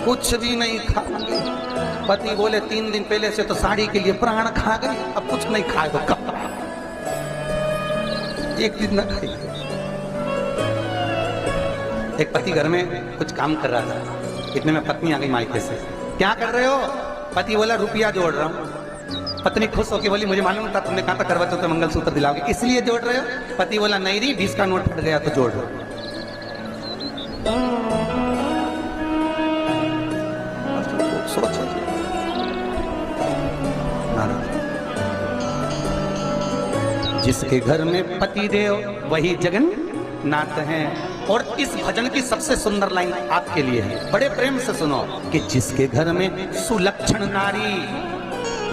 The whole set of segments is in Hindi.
कुछ भी नहीं खाऊंगी। पति बोले 3 दिन पहले से तो साड़ी के लिए प्राण खा गई, अब कुछ नहीं खाए तो कब? एक दिन न खाई। एक पति घर में कुछ काम कर रहा था, इतने में पत्नी आ गई मायके से। क्या कर रहे हो? पति बोला रुपया जोड़ रहा हूं। पत्नी खुश होकर बोली मुझे मालूम था तुमने कहा था करवा चौथ में मंगलसूत्र दिलाओगे, इसलिए जोड़ रहे हो? पति बोला नहीं री, 20 का नोट फट गया तो जोड़ रहा हूं। सोचो जिसके घर में पति देव वही जगन्नाथ हैं। और इस भजन की सबसे सुंदर लाइन आपके लिए है, बड़े प्रेम से सुनो कि जिसके घर में सुलक्षण नारी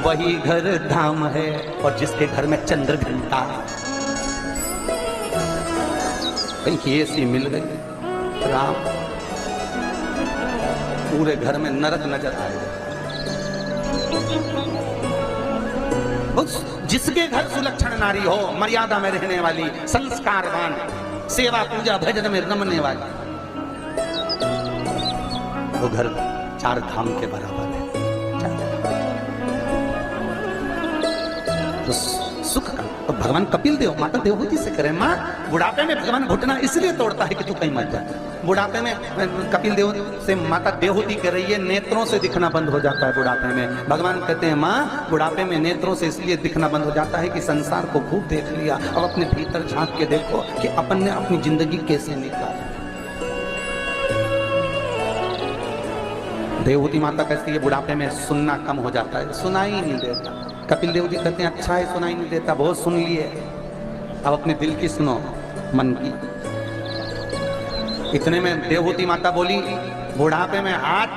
वही घर धाम है, और जिसके घर में चंद्र घंटा कहीं ऐसी मिल गई राम, पूरे घर में नरक नजर आएगा। जिसके घर सुलक्षण नारी हो, मर्यादा में रहने वाली, संस्कारवान, सेवा पूजा भजन में रमने वाली, वो घर 4 धाम के बराबर है। तो सुख का तो भगवान कपिल देव माता देवहूति से करे। माँ बुढ़ापे में भगवान घुटना इसलिए तोड़ता है कि तू कहीं मत जा। बुढ़ापे में कपिल देव से माता देवहूति कर रही है, नेत्रों से दिखना बंद हो जाता है बुढ़ापे में। भगवान कहते हैं माँ बुढ़ापे में नेत्रों से इसलिए दिखना बंद हो जाता है कि संसार को खूब देख लिया, अब अपने भीतर झांक के देखो कि अपन ने अपनी जिंदगी कैसे निकाली। देवहूति माता कहती है बुढ़ापे में सुनना कम हो जाता है, सुनाई नहीं देता। कपिल देव जी कहते हैं अच्छा है सुनाई नहीं देता, बहुत सुन लिए, अब अपने दिल की सुनो, मन की। इतने में देवहूति माता बोली बुढ़ापे में हाथ,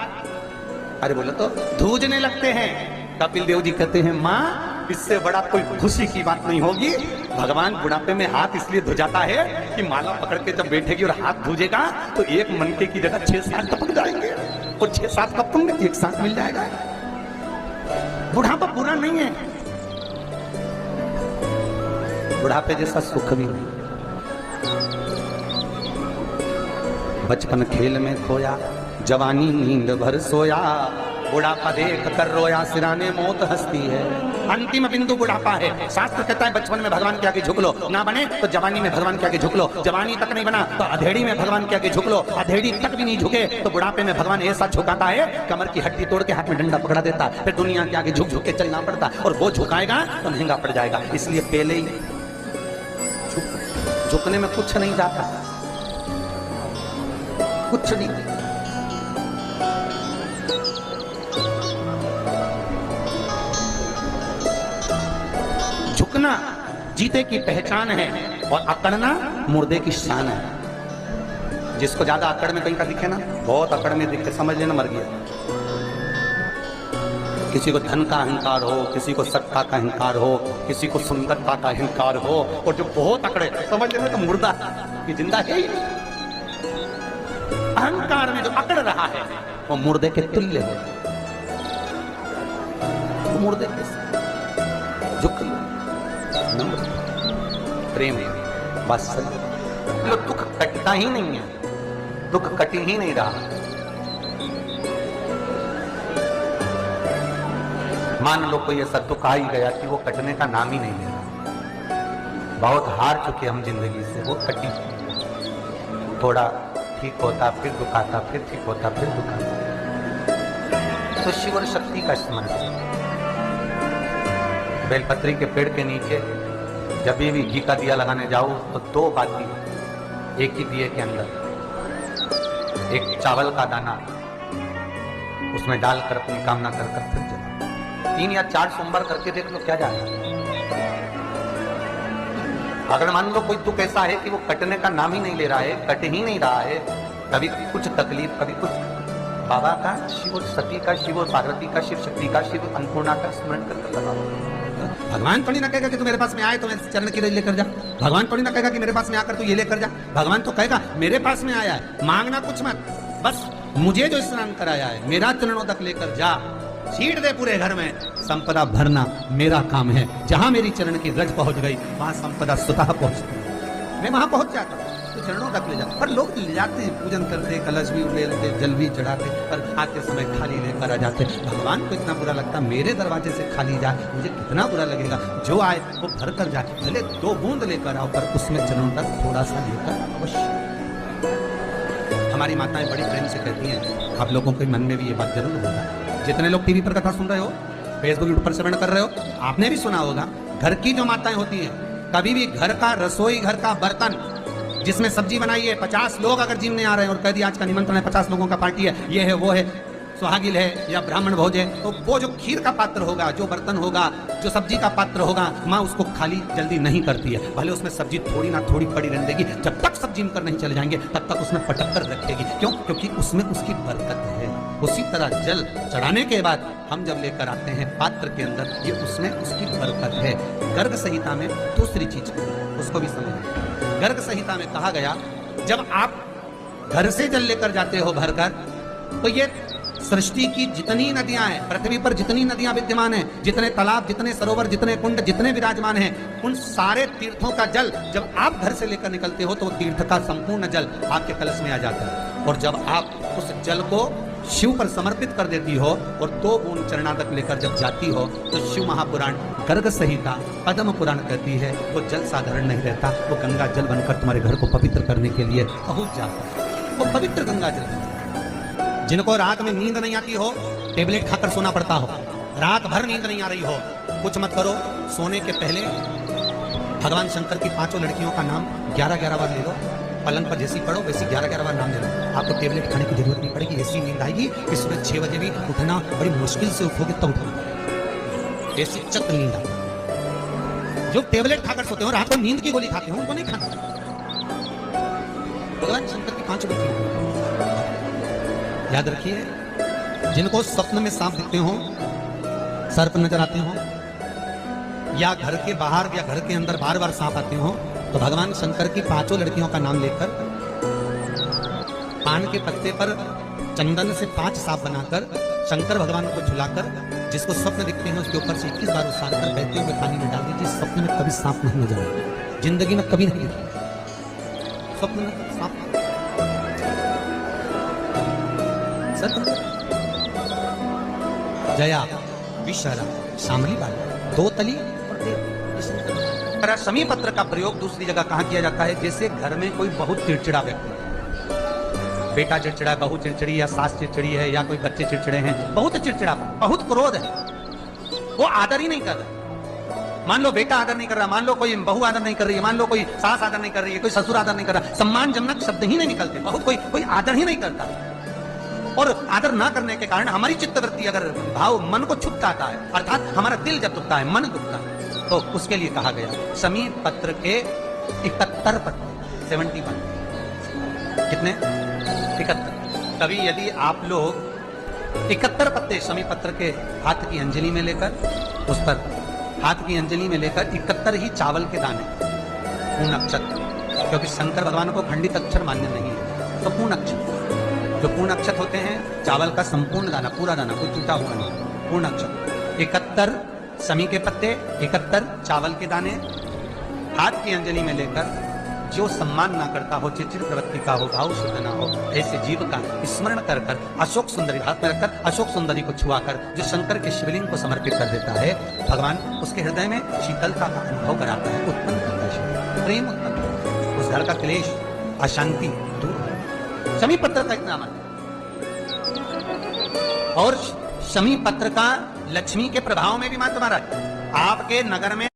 अरे बोलो तो धूजने लगते हैं। कपिल देव जी कहते हैं माँ इससे बड़ा कोई खुशी की बात नहीं होगी। भगवान बुढ़ापे में हाथ इसलिए धुजाता है कि माला पकड़ के जब बैठेगी और हाथ धुजेगा तो एक मनके की जगह 6-7 टपक जाएंगे, और 6-7 का पुण्य एक साथ मिल जाएगा। बुढ़ापा बुरा नहीं है, बुढ़ापे जैसा सुख भी नहीं। बचपन खेल में खोया, जवानी नींद भर सोया, बुढ़ापा देख कर रोया, सिराने मौत हंसती है। अंतिम बिंदु बुढ़ापा है। शास्त्र कहता है बचपन में भगवान के आगे झुक लो, ना बने तो जवानी में भगवान के आगे झुक लो, जवानी तक नहीं बना तो अधेड़ी में भगवान के आगे झुक लो, अधेड़ी तक भी नहीं झुके तो बुढ़ापे में भगवान ऐसा झुकाता है कमर की हड्डी तोड़ के हाथ में डंडा पकड़ा देता, फिर दुनिया के आगे झुक झुक के चलना पड़ता, और वो झुकाएगा तो महंगा पड़ जाएगा। इसलिए पहले ही झुकने में कुछ नहीं जाता, कुछ नहीं। झुकना जीते की पहचान है, और अकड़ना मुर्दे की शान है। जिसको ज्यादा अकड़ में कहीं का दिखे ना, बहुत अकड़ में दिखे, समझ लेना मर गया। किसी को धन का अहंकार हो, किसी को सत्ता का अहंकार हो, किसी को सुंदरता का अहंकार हो, और जो बहुत अकड़े समझ लेना तो मुर्दा कि जिंदा है ही। अहंकार में जो अकड़ रहा है वो मुर्दे के तुल्य हो, वो मुर्दे के झुक प्रेम बस। दुख कटता ही नहीं है, दुख कटी ही नहीं रहा। मान लो कोई ऐसा दुख आ ही गया कि वो कटने का नाम ही नहीं ले रहा। बहुत हार चुके हम जिंदगी से, वो कटी, थोड़ा ठीक होता फिर दुखाता, फिर ठीक होता फिर दुखाता। तो शिव और शक्ति का स्मरण, बेलपत्री के पेड़ के नीचे जब भी घी का दिया लगाने जाओ तो 2 बाती एक ही दिए के अंदर, एक चावल का दाना उसमें डालकर अपनी कामना कर फिर जलाओ। 3 या 4 सोमवार करके देख लो क्या जाएगा। अगर मान लो कोई दुख ऐसा है कि वो कटने का नाम ही नहीं ले रहा है, कट ही नहीं रहा है, कभी कुछ तकलीफ, कभी कुछ, बाबा का, शिव सती का, शिव पार्वती का, शिव शक्ति का, शिव अन्नपूर्णा का स्मरण करके लगाओ। भगवान थोड़ी ना कहेगा कि तू मेरे पास में आए तो मेरे चरण की रज लेकर जा। भगवान थोड़ी ना कहेगा कि मेरे पास में आकर तू ये लेकर जा। भगवान तो कहेगा मेरे पास में आया है, मांगना कुछ मत, बस मुझे जो स्नान कराया है मेरा चरणों तक लेकर जा, छीट दे पूरे घर में, संपदा भरना मेरा काम है। जहां मेरी चरण की रज पहुंच गई वहां संपदा स्वतः पहुंचती, मैं वहां पहुंच जाता हूं। चरणों तक ले जाते। पर लोग ले जाते हैं, पूजन करते, कलश भी ले लेते, जल भी चढ़ाते, पर आते समय खाली लेकर आ जाते। भगवान को इतना बुरा लगता, मेरे दरवाजे से खाली जाए, मुझे कितना बुरा लगेगा। जो आए वो भर कर जाए, भले 2 बूंद लेकर आओ, पर उसमें चरणों तक थोड़ा सा लेकर अवश्य। हमारी माताएं बड़ी प्रेम से कहती हैं, आप लोगों के मन में भी ये बात जरूर होगा। जितने लोग टीवी पर कथा सुन रहे हो, फेसबुक यूट्यूब पर श्रवण कर रहे हो, आपने भी सुना होगा, घर की जो माताएं होती हैं, कभी भी घर का रसोई घर का बर्तन जिसमें सब्जी बनाई है, 50 लोग अगर जिम में आ रहे हैं और कह दिया आज का निमंत्रण है, 50 लोगों का पार्टी है, ये है वो है, सुहागिल है या ब्राह्मण भोज है, तो वो जो खीर का पात्र होगा, जो बर्तन होगा, जो सब्जी का पात्र होगा, माँ उसको खाली जल्दी नहीं करती है। भले उसमें सब्जी थोड़ी ना थोड़ी पड़ी रहने देगी, जब तक सब जिम कर नहीं चले जाएंगे तब तक उसमें पटक कर रखेगी। क्यों? क्योंकि उसमें उसकी बरकत है। उसी तरह जल चढ़ाने के बाद हम जब लेकर आते हैं पात्र के अंदर, ये उसमें उसकी बरकत है। गर्ग संहिता में दूसरी चीज उसको भी समझें। गर्ग संहिता में कहा गया, जब आप घर से जल लेकर जाते हो भरकर, तो ये सृष्टि की जितनी नदियां हैं, पृथ्वी पर जितनी नदियां विद्यमान हैं, जितने तालाब, जितने सरोवर, जितने कुंड, जितने विराजमान हैं, उन सारे तीर्थों का जल जब आप घर से लेकर निकलते हो तो वो तीर्थ का संपूर्ण जल आपके कलश में आ जाता है। और जब आप उस जल को शिव पर समर्पित कर देती हो और 2 बूंद चरणादक लेकर जब जाती हो, तो शिव महापुराण, गर्ग संहिता, पद्म पुराण कहती है वो जल साधारण नहीं रहता, वो गंगा जल बनकर तुम्हारे घर को पवित्र करने के लिए पहुंच जाता है। वो पवित्र गंगा जल। जिनको रात में नींद नहीं आती हो, टेबलेट खाकर सोना पड़ता हो, रात भर नींद नहीं आ रही हो, कुछ मत करो, सोने के पहले भगवान शंकर की 5 लड़कियों का नाम 11-11 बार ले लो, पलंग पर जैसी पढ़ो वैसी 11-11 बार नाम ले लो। आपको टेबलेट खाने की जरूरत नहीं पड़ेगी, ऐसी नींद आएगी कि सुबह 6 बजे भी उठना बड़ी मुश्किल से उठोगे तब उठोगे, ऐसी चक्र नींद आएगी। जो टेबलेट खाकर सोते हो, रात को नींद की गोली खाते हो, उनको नहीं खाना। भगवान शंकर की 5 लड़कियों याद रखिए। जिनको स्वप्न में सांप दिखते हो, सर्प नजर आते हो, या घर के बाहर या घर के अंदर बार बार सांप आते हो, तो भगवान शंकर की 5 लड़कियों का नाम लेकर पान के पत्ते पर चंदन से 5 सांप बनाकर शंकर भगवान को झुलाकर, जिसको स्वप्न दिखते हैं उसके ऊपर से 21 बार उछाल कर बहते हुए पानी में डाल दीजिए। स्वप्न में कभी सांप नहीं नजर आएगा, जिंदगी में कभी नहीं दिखेगा स्वप्न में सांप। जया, विशरा, शामली बाई, 2 तली और 1 शमी पत्र का प्रयोग दूसरी जगह कहां किया जाता है? जैसे घर में कोई बहुत चिड़चिड़ा व्यक्ति, बेटा चिड़चिड़ा, बहू चिड़चिड़ी, या सास चिड़चिड़ी है, या कोई बच्चे चिड़चिड़े हैं, बहुत चिड़चिड़ा, बहुत क्रोध है, वो आदर ही नहीं कर रहा। मान लो बेटा आदर नहीं कर रहा, मान लो कोई बहू आदर नहीं कर रही है, मान लो कोई सास आदर नहीं कर रही है, कोई ससुर आदर नहीं कर रहा, सम्मानजनक शब्द ही नहीं निकलते, बहुत कोई आदर ही नहीं करता। और आदर ना करने के कारण हमारी चित्तवृत्ति, अगर भाव मन को छुप जाता है, अर्थात हमारा दिल जब दुखता है, मन दुखता है, तो उसके लिए कहा गया शमी पत्र के 71 पत्ते, 71। कितने? 71। कभी यदि आप लोग 71 पत्ते शमी पत्र के हाथ की अंजलि में लेकर, उस पर हाथ की अंजलि में लेकर 71 ही चावल के दाने, पूर्ण अक्षत, क्योंकि शंकर भगवान को खंडित अक्षर मान्य नहीं है, तो पूर्ण अक्षत, जो पूर्ण अक्षत होते हैं, चावल का संपूर्ण दाना, पूरा दाना, कोई टूटा हुआ नहीं, पूर्ण अक्षत, 71 शमी के पत्ते, 71 चावल के दाने, हाथ की अंजलि में लेकर, जो सम्मान ना करता हो, चिचिर प्रवृत्ति का हो, भाव शुद्ध ना हो, ऐसे जीव का स्मरण कर कर अशोक सुंदरी हाथ में रखकर अशोक सुंदरी को छुआकर जो शंकर के शिवलिंग को समर्पित कर देता है, भगवान उसके हृदय में शीतलता का अनुभव कराता है, उत्पन्न करता है, प्रेम उत्पन्न, उस घर का क्लेश, अशांति दूर। शमी पत्र का इतना नाम, और शमी पत्र का लक्ष्मी के प्रभाव में भी मात्र महाराज आपके नगर में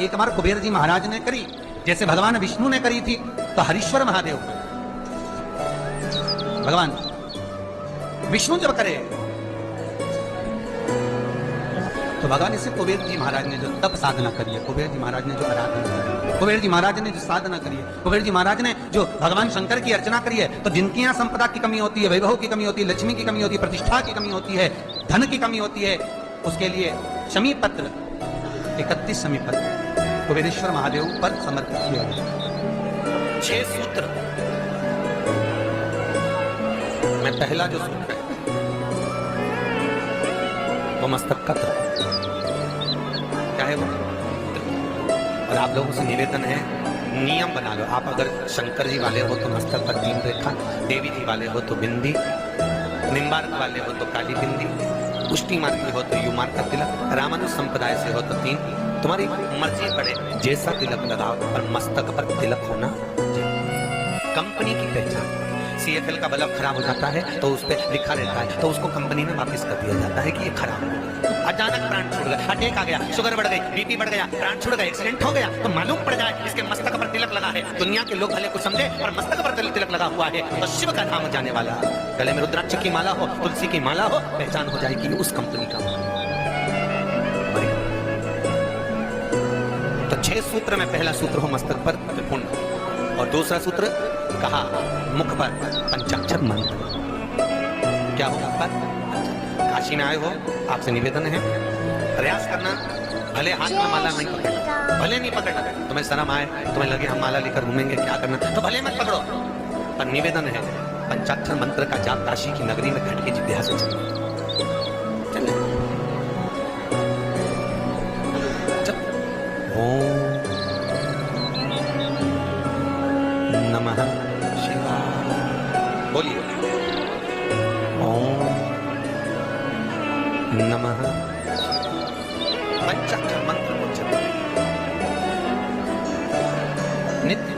एक बार कुबेर जी महाराज ने करी, जैसे भगवान विष्णु ने करी थी, तो हरीश्वर महादेव, भगवान विष्णु जब करे तो भगवान इसे कुबेर जी महाराज ने जो तप साधना करी है, कुबेर जी महाराज ने जो आराधना करी है, कुबेर जी महाराज ने जो साधना करी है, कुबेर जी महाराज ने जो भगवान शंकर की अर्चना करी है, तो जिनकी यहाँ संपदा की कमी होती है, वैभव की कमी होती है, लक्ष्मी की कमी होती है, प्रतिष्ठा की कमी होती है, धन की कमी होती है, उसके लिए शमी पत्र 31 शमी पत्र कुबेरेश्वर महादेव पर समर्पित किया गया। 6 सूत्र में पहला जो सूत्र है वो मस्तक का त्र, क्या है वो? और आप लोगों से निवेदन है, नियम बना लो। आप अगर शंकर जी वाले हो तो मस्तक पर 3 रेखा, देवी जी वाले हो तो बिंदी, निम्बार्क वाले हो तो काली बिंदी, पुष्टि मार्ग हो तो यू मार्ग का तिलक, रामानुज संप्रदाय से हो तो 3। तुम्हारी मर्जी पड़े जैसा तिलक लगाओ, पर मस्तक पर तिलक होना। कंपनी की पहचान, CFL का बल्ब खराब हो जाता है तो उस पर लिखा रहता है, तो उसको कंपनी में वापस कर दिया जाता है कि ये खराब हो गया। अचानक प्राण छूट गया, अटैक आ गया, शुगर बढ़ गई, BP बढ़ गया, प्राण छूट गया, एक्सीडेंट हो गया, तो मालूम पड़ जाए इसके मस्तक पर तिलक लगा है। दुनिया के लोग भले कुछ समझे पर मस्तक पर तिलक लगा हुआ है तो शिव का नाम जाने वाला। गले में रुद्राक्ष की माला हो, तुलसी की माला हो, पहचान हो जाएगी उस कंपनी का। तो 6 सूत्र में पहला सूत्र हो मस्तक पर त्रिपुंड, और दूसरा सूत्र कहा मुख पर पंचाक्षर मंत्र। क्या हो मुख पर? काशी में आए हो, आपसे निवेदन है प्रयास करना, भले हाथ में माला नहीं पकड़ना, भले नहीं पकड़ना, तुम्हें शर्म आए, तुम्हें लगे हम माला लेकर घूमेंगे क्या करना, तो भले मत पकड़ो, पर निवेदन है पंचाक्षर मंत्र का जाप काशी की नगरी में घट के जिद्या से चले। ओम नमः शिवाय, बोलिए ओम नमः। पंचाक्षर मंत्र को जपो नित्य।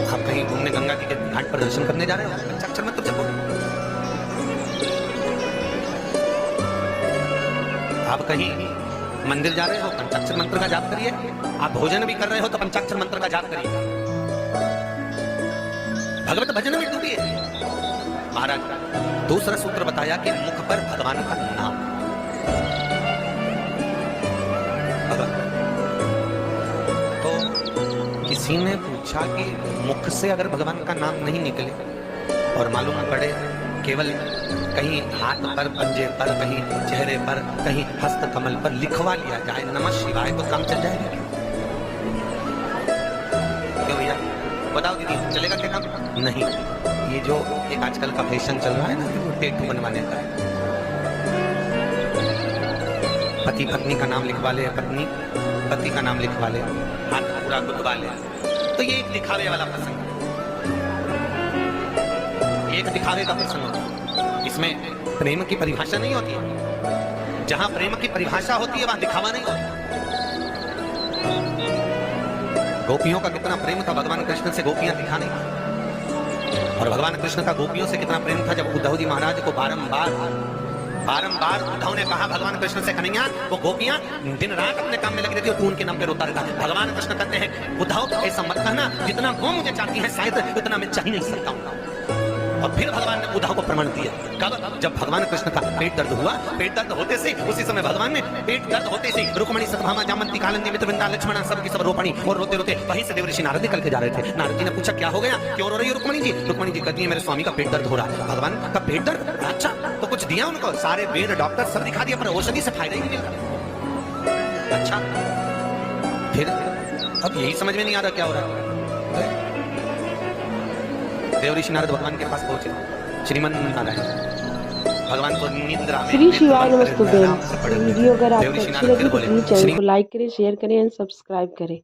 आप कहीं घूमने गंगा जी के घाट पर दर्शन करने जा रहे हो, पंचाक्षर मंत्र जपो। आप कहीं मंदिर जा रहे हो, पंचाक्षर मंत्र का जाप करिए। आप भोजन भी कर रहे हो तो पंचाक्षर मंत्र का जाप करिए। भगवत भजन में डूबिए। महाराज दूसरा सूत्र बताया कि मुख पर भगवान का नाम। तो किसी ने पूछा कि मुख से अगर भगवान का नाम नहीं निकले और मालूम पड़े केवल कहीं हाथ पर, पंजे पर, कहीं चेहरे पर, कहीं हस्त कमल पर लिखवा लिया जाए नमः शिवाय, तो काम चल जाएगा क्यों भैया? बताओ दीदी, चलेगा क्या काम? नहीं। ये जो एक आजकल का फैशन चल रहा है ना, टैटू बनवाने का, पति पत्नी का नाम लिखवा ले, पत्नी पति का नाम लिखवा ले, हाथ पूरा गुदवा ले, तो ये एक दिखावे वाला प्रसंग, एक दिखावे का प्रसंग होता है। इसमें प्रेम की परिभाषा नहीं होती है। जहां प्रेम की परिभाषा होती है वहां दिखावा नहीं होता। गोपियों का कितना प्रेम था भगवान कृष्ण से, गोपियां दिखा नहीं। और भगवान कृष्ण का गोपियों से कितना प्रेम था, जब उद्धव जी महाराज को बारंबार उद्धव ने कहा भगवान कृष्ण से, कन्हैया वो गोपियां दिन रात अपने काम में लगी रहती है, तू उनके नाम पे रोता रहता। भगवान कृष्ण कहते हैं उद्धव ऐसा मत कहना, जितना वो मुझे चाहती है शायद उतना मैं चाह नहीं सकता हूँ। और फिर भगवान ने उद्धव को प्रमाण दिया। कब? जब भगवान कृष्ण का पेट दर्द हुआ, पेट दर्द होते से उसी समय भगवान ने पेट दर्द होते से रुक्मणी, सत्यभामा, जामंती, कालिंदी, मित्रविंदा, लक्ष्मणा सब की सब रोपणी, और रोते रोते वहीं से देवर्षि नारद निकल के जा रहे थे। नारद जी ने पूछा क्या हो गया, क्यों रो रही है रुक्मणी जी? रुक्मणी जी कहती है मेरे स्वामी का पेट दर्द हो रहा। भगवान का पेट दर्द, अच्छा तो कुछ दिया उनको, सारे वेद डॉक्टर सब दिखा दिया, पर औषधि से फायदा ही नहीं मिला। अच्छा फिर अब यही समझ में नहीं आ रहा क्या हो रहा है। देवर्षि नारद भगवान के पास पहुंचे। श्रीमन नारायण भगवान को निद्रा में श्री शिवाय नमस्तुभ्यं। वीडियो अगर आपको अच्छी लगी तो प्लीज चैनल को लाइक करें, शेयर करें एंड सब्सक्राइब करें।